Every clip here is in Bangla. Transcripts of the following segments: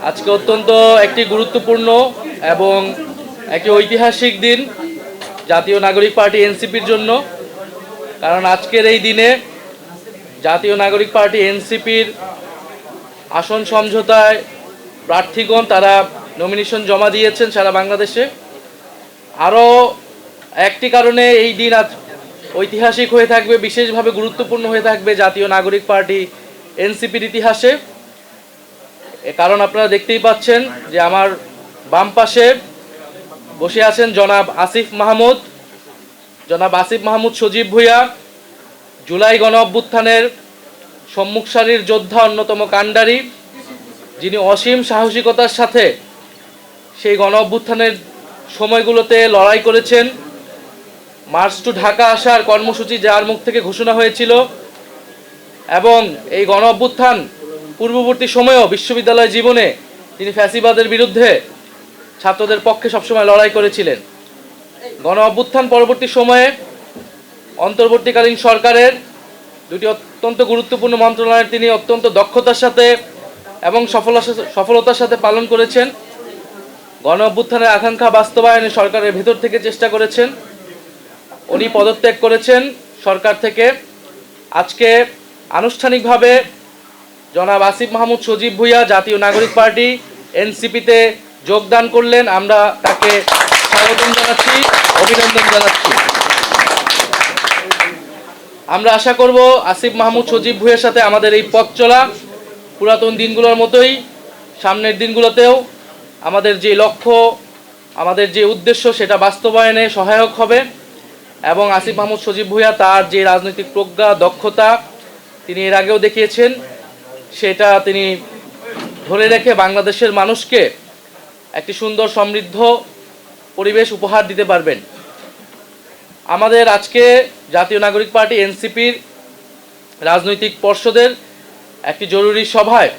আজকে অত্যন্ত একটি গুরুত্বপূর্ণ এবং একটি ঐতিহাসিক দিন জাতীয় নাগরিক পার্টি এনসিপির জন্য। কারণ আজকের এই দিনে জাতীয় নাগরিক পার্টি এনসিপির আসন সমঝোতায় প্রার্থীগণ তারা নমিনেশন জমা দিয়েছেন সারা বাংলাদেশে। আরও একটি কারণে এই দিন আজ ঐতিহাসিক হয়ে থাকবে, বিশেষভাবে গুরুত্বপূর্ণ হয়ে থাকবে জাতীয় নাগরিক পার্টি এনসিপির ইতিহাসে। কারণ আপনারা দেখতেই পাচ্ছেন যে আমার বাম পাশে বসে আছেন জনাব আসিফ মাহমুদ। জনাব আসিফ মাহমুদ সজীব ভূঁইয়া জুলাই গণ অভ্যুত্থানের সম্মুখ সারির যোদ্ধা, অন্যতম কাণ্ডারি, যিনি অসীম সাহসিকতার সাথে সেই গণ অভ্যুত্থানের সময়গুলোতে লড়াই করেছেন। মার্চ টু ঢাকা আসার কর্মসূচি যার মুখ থেকে ঘোষণা হয়েছিল এবং এই গণ অভ্যুত্থান পূর্ববর্তী সময়েও বিশ্ববিদ্যালয় জীবনে তিনি ফ্যাসিবাদের বিরুদ্ধে ছাত্রদের পক্ষে সবসময় লড়াই করেছিলেন। গণ অভ্যুত্থান পরবর্তী সময়ে অন্তর্বর্তীকালীন সরকারের দুটি অত্যন্ত গুরুত্বপূর্ণ মন্ত্রণালয়ের তিনি অত্যন্ত দক্ষতার সাথে এবং সফলতার সাথে পালন করেছেন। গণ অভ্যুত্থানের আকাঙ্ক্ষা বাস্তবায়নে সরকারের ভেতর থেকে চেষ্টা করেছেন। উনি পদত্যাগ করেছেন সরকার থেকে। আজকে আনুষ্ঠানিকভাবে জনাব আসিফ মাহমুদ সজীব ভূঁইয়া জাতীয় নাগরিক পার্টি এনসিপিতে যোগদান করলেন। আমরা তাকে স্বাগতম জানাচ্ছি, অভিনন্দন জানাচ্ছি। আমরা আশা করব আসিফ মাহমুদ সজীব ভূঁইয়ার সাথে আমাদের এই পথ চলা পুরাতন দিনগুলোর মতোই সামনের দিনগুলোতেও আমাদের যে লক্ষ্য, আমাদের যে উদ্দেশ্য, সেটা বাস্তবায়নে সহায়ক হবে। এবং আসিফ মাহমুদ সজীব ভূঁইয়া তার যে রাজনৈতিক প্রজ্ঞা, দক্ষতা তিনি এর আগেও দেখিয়েছেন, সেটা তিনি ধরে রেখে বাংলাদেশের মানুষকে একটি সুন্দর সমৃদ্ধ পরিবেশ উপহার দিতে পারবেন। আমাদের আজকে জাতীয় নাগরিক পার্টি এনসিপির রাজনৈতিক পর্ষদের একটি জরুরি সভায়,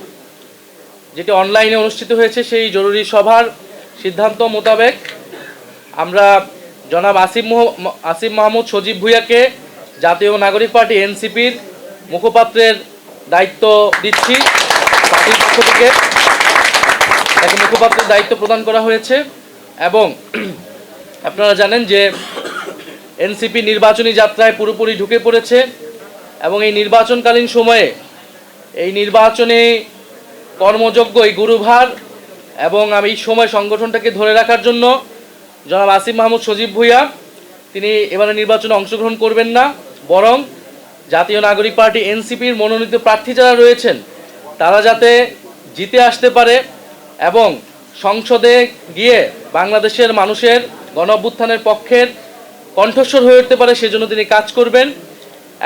যেটি অনলাইনে অনুষ্ঠিত হয়েছে, সেই জরুরি সভার সিদ্ধান্ত মোতাবেক আমরা জনাব আসিফ মাহমুদ সজীব ভূঁইয়াকে জাতীয় নাগরিক পার্টি এনসিপির মুখপাত্রের দায়িত্ব দিচ্ছি। পার্টির পক্ষ থেকে তাকে মুখপাত্রের দায়িত্ব প্রদান করা হয়েছে। এবং আপনারা জানেন যে এনসিপি নির্বাচনী যাত্রায় পুরোপুরি ঢুকে পড়েছে এবং এই নির্বাচনকালীন সময়ে এই নির্বাচনে কর্মযোগ্য এই গুরুভার এবং আমি এই সময় সংগঠনটাকে ধরে রাখার জন্য জনাব আসিফ মাহমুদ সজীব ভূঁইয়া তিনি এবারে নির্বাচনে অংশগ্রহণ করবেন না, বরং জাতীয় নাগরিক পার্টি এনসিপির মনোনীত প্রার্থী যারা রয়েছেন তারা যাতে জিতে আসতে পারে এবং সংসদে গিয়ে বাংলাদেশের মানুষের গণ অভ্যুত্থানের পক্ষের কণ্ঠস্বর হয়ে উঠতে পারে, সেজন্য তিনি কাজ করবেন।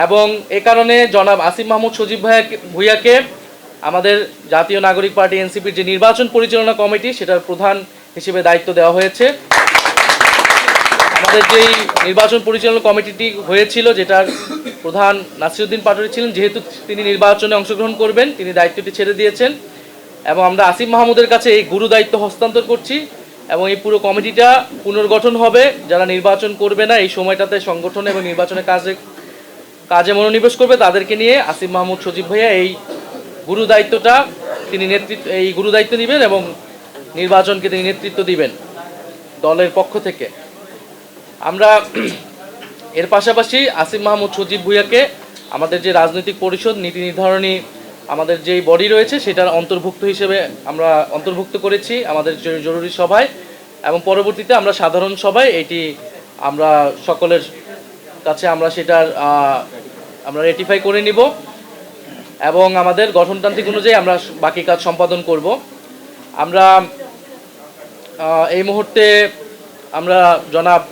এবং এ কারণে জনাব আসিফ মাহমুদ সজীব ভূঁইয়াকে আমাদের জাতীয় নাগরিক পার্টি এনসিপির যে নির্বাচন পরিচালনা কমিটি, সেটার প্রধান হিসেবে দায়িত্ব দেওয়া হয়েছে। আমাদের যেই নির্বাচন পরিচালনা কমিটিটি হয়েছিল, যেটার প্রধান নাসিরউদ্দিন পাটোয়ারী ছিলেন, যেহেতু তিনি নির্বাচনে অংশগ্রহণ করবেন, তিনি দায়িত্বটি ছেড়ে দিয়েছেন এবং আমরা আসিফ মাহমুদের কাছে এই গুরু দায়িত্ব হস্তান্তর করছি এবং এই পুরো কমিটিটা পুনর্গঠন হবে। যারা নির্বাচন করবে না এই সময়টাতে সংগঠন এবং নির্বাচনের কাজে মনোনিবেশ করবে, তাদেরকে নিয়ে আসিফ মাহমুদ সজীব ভূঁইয়া এই গুরু দায়িত্বটা এই গুরু দায়িত্ব নেবেন এবং নির্বাচনকে তিনি নেতৃত্ব দিবেন দলের পক্ষ থেকে। আমরা এর পাশাপাশি আসিফ মাহমুদ সজীব ভূঁইয়াকে আমাদের যে রাজনৈতিক পরিষদ নীতি নির্ধারণী আমাদের যেই বডি রয়েছে, সেটার অন্তর্ভুক্ত হিসেবে আমরা অন্তর্ভুক্ত করেছি আমাদের জরুরি সভায় এবং পরবর্তীতে আমরা সাধারণ সভায় এটি আমরা সকলের কাছে আমরা রেটিফাই করে নিব এবং আমাদের গঠনতান্ত্রিক অনুযায়ী আমরা বাকি কাজ সম্পাদন করব। আমরা এই মুহূর্তে আমরা জনাব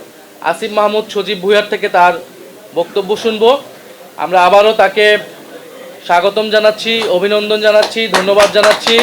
আসিফ মাহমুদ সজীব ভূঁইয়ার থেকে তার বক্তব্য শুনব। আমরা আবারও তাকে স্বাগতম জানাচ্ছি, অভিনন্দন জানাচ্ছি, ধন্যবাদ জানাচ্ছি।